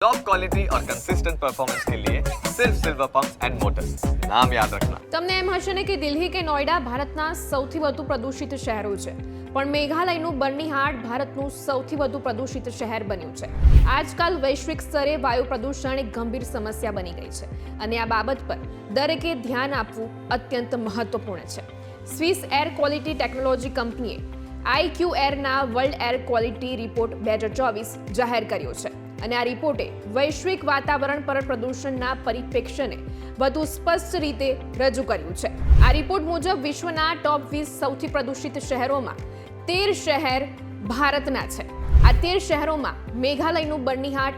Top quality और consistent performance के लिए सिर्फ सिल्वर पंप्स एंड मोटर्स, नाम याद रखना। તમને એમ હશે ને કે દિલ્હી કે નોઈડા ભારતના સૌથી વધુ પ્રદૂષિત શહેરો છે, પણ મેઘાલયનું બર્નીહાટ ભારતનું સૌથી વધુ પ્રદૂષિત શહેર બન્યું છે। આજકાલ વૈશ્વિક સ્તરે વાયુ પ્રદૂષણ એક ગંભીર સમસ્યા બની ગઈ છે અને આ બાબત પર દરેકે ધ્યાન આપવું અત્યંત મહત્વપૂર્ણ છે। સ્વિસ એર ક્વોલિટી ટેકનોલોજી કંપનીએ IQAirના વર્લ્ડ એર ક્વોલિટી રિપોર્ટ 2024 જાહેર કર્યો છે અને આ રિપોર્ટે વૈશ્વિક વાતાવરણ પર પ્રદૂષણના પરિપ્રેક્ષ્યને વધુ સ્પષ્ટ રીતે રજૂ કર્યું છે। આ રિપોર્ટ મુજબ વિશ્વના ટોપ 20 સૌથી પ્રદૂષિત શહેરોમાં 13 શહેર ભારતના છે। આ 13 શહેરોમાં મેઘાલયનું બર્નીહાટ,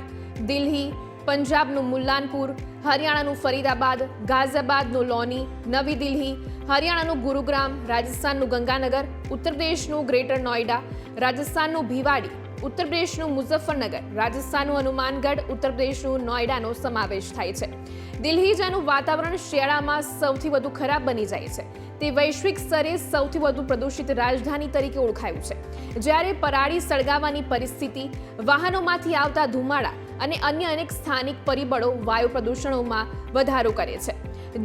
દિલ્હી, પંજાબનું મુલ્લાનપુર, હરિયાણાનું ફરીદાબાદ, ગાઝિયાબાદનું લોની, નવી દિલ્હી, હરિયાણાનું ગુરુગ્રામ, રાજસ્થાનનું ગંગાનગર, ઉત્તર પ્રદેશનું ગ્રેટર નોઈડા, રાજસ્થાનનું ભિવાડી, ઉત્તર પ્રદેશનું મુઝફ્ફરનગર, રાજસ્થાનનું હનુમાનગઢ, ઉત્તર પ્રદેશનું નોઈડાનો સમાવેશ થાય છે। દિલ્હી જેનું વાતાવરણ શિયાળામાં સૌથી વધુ ખરાબ બની જાય છે, તે વૈશ્વિક સ્તરે સૌથી વધુ પ્રદૂષિત રાજધાની તરીકે ઓળખાયું છે। જ્યારે પરાળી સળગાવવાની પરિસ્થિતિ, વાહનોમાંથી આવતા ધુમાડા અને અન્ય અનેક સ્થાનિક પરિબળો વાયુ પ્રદૂષણોમાં વધારો કરે છે।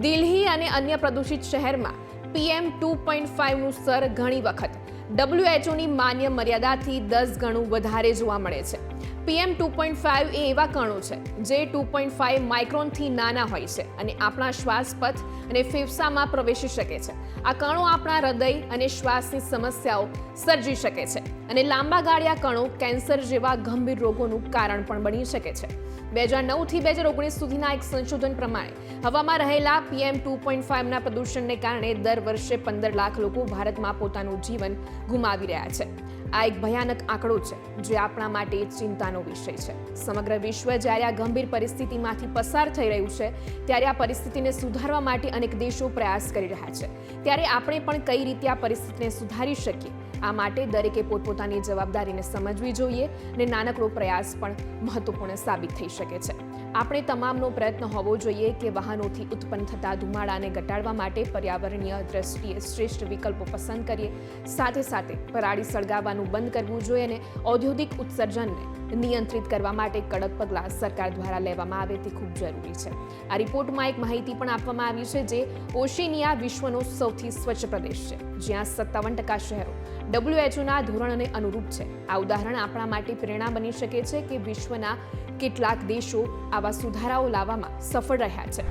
દિલ્હી અને અન્ય પ્રદૂષિત શહેરમાં PM 2.5નું સ્તર ઘણી વખત WHOની માન્ય મર્યાદાથી 10 ગણું વધારે જોવા મળે છે। PM 2.5 એ એવા કણો છે જે 2.5 માઇક્રોનથી નાના હોય છે અને આપણા શ્વાસપથ અને ફેફસામાં પ્રવેશી શકે છે। આ કણો આપણા હૃદય અને શ્વાસની સમસ્યાઓ સર્જી શકે છે અને લાંબા ગાળિયા કણો કેન્સર જેવા ગંભીર રોગોનું કારણ પણ બની શકે છે। 2009થી 2019 સુધીના એક સંશોધન પ્રમાણે હવામાં રહેલા PM 2.5ના પ્રદૂષણને કારણે દર વર્ષે 15 લાખ લોકો ભારતમાં પોતાનું જીવન ગુમાવી રહ્યા છે। આ એક ભયાનક આંકડો છે જે આપણા માટે ચિંતાનો વિષય છે। સમગ્ર વિશ્વ જ્યારે આ ગંભીર પરિસ્થિતિમાંથી પસાર થઈ રહ્યું છે, ત્યારે આ પરિસ્થિતિને સુધારવા માટે અનેક દેશો પ્રયાસ કરી રહ્યા છે। ત્યારે આપણે પણ કઈ રીતે આ પરિસ્થિતિને સુધારી શકીએ, આ માટે દરેકે પોતપોતાની જવાબદારીને સમજવી જોઈએ અને નાનકડો પ્રયાસ પણ મહત્વપૂર્ણ સાબિત થઈ શકે છે। આપણે તમામનો પ્રયત્ન હોવો જોઈએ કે વાહનોથી ઉત્પન્ન થતા ધુમાડાને ઘટાડવા માટે પર્યાવરણીય દ્રષ્ટિએ શ્રેષ્ઠ વિકલ્પો પસંદ કરીએ। સાથે સાથે પરાળી સળગાવવાનું બંધ કરવું જોઈએ અને ઔદ્યોગિક ઉત્સર્જનને નિયંત્રિત કરવા માટે કડક પગલાં સરકાર દ્વારા લેવામાં આવે તે ખૂબ જરૂરી છે। આ રિપોર્ટમાં એક માહિતી પણ આપવામાં આવી છે જે ઓશિનિયા વિશ્વનો સૌથી સ્વચ્છ પ્રદેશ છે, જ્યાં 57% શહેરો WHOના ધોરણોને અનુરૂપ છે। આ ઉદાહરણ આપણા માટે પ્રેરણા બની શકે છે કે વિશ્વના કેટલાક દેશો આવા સુધારાઓ લાવવામાં સફળ રહ્યા છે।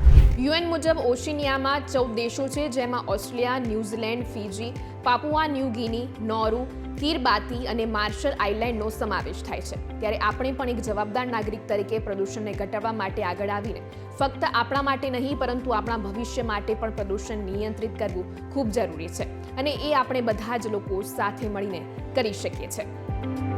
UN મુજબ ઓશિનિયામાં 14 દેશો છે, જેમાં Australia, New Zealand, Fiji, Papua New Guinea, Nauru, Kiribati અને માર્શલ આઇલેન્ડનો સમાવેશ થાય છે। ત્યારે આપણે પણ એક જવાબદાર નાગરિક તરીકે પ્રદૂષણને ઘટાડવા માટે આગળ આવીને ફક્ત આપણા માટે નહીં પરંતુ આપણા ભવિષ્ય માટે પણ પ્રદૂષણ નિયંત્રિત કરવું ખૂબ જરૂરી છે અને એ આપણે બધા જ લોકો સાથે મળીને કરી શકીએ છીએ।